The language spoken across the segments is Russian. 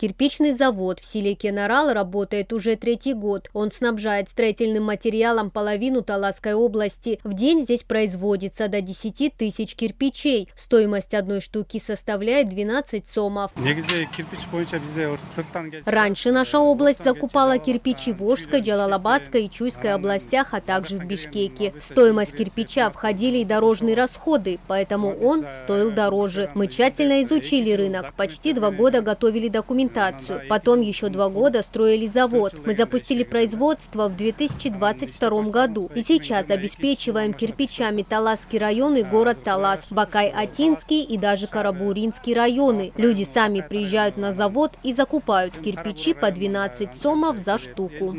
Кирпичный завод в селе Кенарал работает уже третий год. Он снабжает строительным материалом половину Таласской области. В день здесь производится до 10 тысяч кирпичей. Стоимость одной штуки составляет 12 сомов. Раньше наша область закупала кирпичи в Волжской, Джалалабадской и Чуйской областях, а также в Бишкеке. В стоимость кирпича входили и дорожные расходы, поэтому он стоил дороже. Мы тщательно изучили рынок, почти 2 года готовили документацию. Потом еще 2 года строили завод. Мы запустили производство в 2022 году. И сейчас обеспечиваем кирпичами Таласский район и город Талас, Бакай-Атинский и даже Карабуринский районы. Люди сами приезжают на завод и закупают кирпичи по 12 сомов за штуку.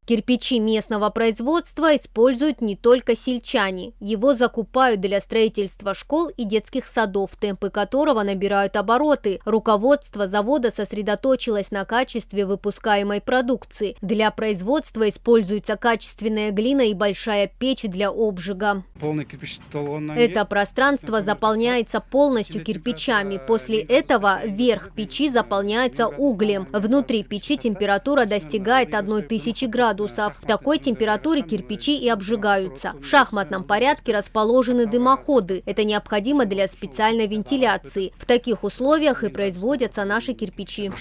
Кирпичи местного производства используют не только сельчане. Его закупают для строительства школ и детских садов, темпы которого набирают обороты. Руководство завода сосредоточилось на качестве выпускаемой продукции. Для производства используется качественная глина и большая печь для обжига. Это пространство заполняется полностью кирпичами. После этого верх печи заполняется углем. Внутри печи температура достигает 1000 градусов. В такой температуре кирпичи и обжигаются. В шахматном порядке расположены дымоходы. Это необходимо для специальной вентиляции. В таких условиях и производятся наши кирпичи.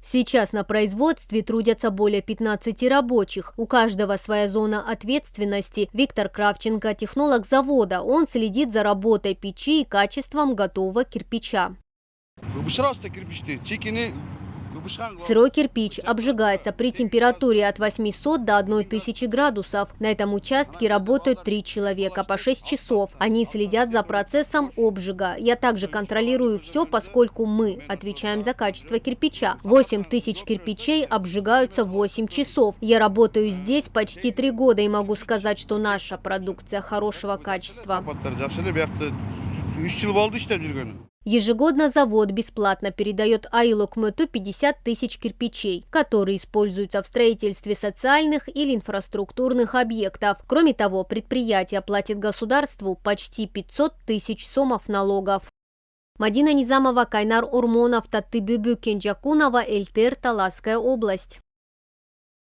Сейчас на производстве трудятся более 15 рабочих. У каждого своя зона ответственности. Виктор Кравченко – технолог завода. Он следит за работой печи и качеством готового кирпича. Сырой кирпич обжигается при температуре от 800 до 1000 градусов. На этом участке работают 3 человека по 6 часов. Они следят за процессом обжига. Я также контролирую все, поскольку мы отвечаем за качество кирпича. 8000 кирпичей обжигаются 8 часов. Я работаю здесь почти 3 года и могу сказать, что наша продукция хорошего качества. Ежегодно завод бесплатно передает Айлу Кмыту 50 тысяч кирпичей, которые используются в строительстве социальных или инфраструктурных объектов. Кроме того, предприятие платит государству почти 500 тысяч сомов налогов. Мадина Низамова, Кайнар Ормонов, Татты Бюбю Кенджакунова, Эльтер, Таласская область.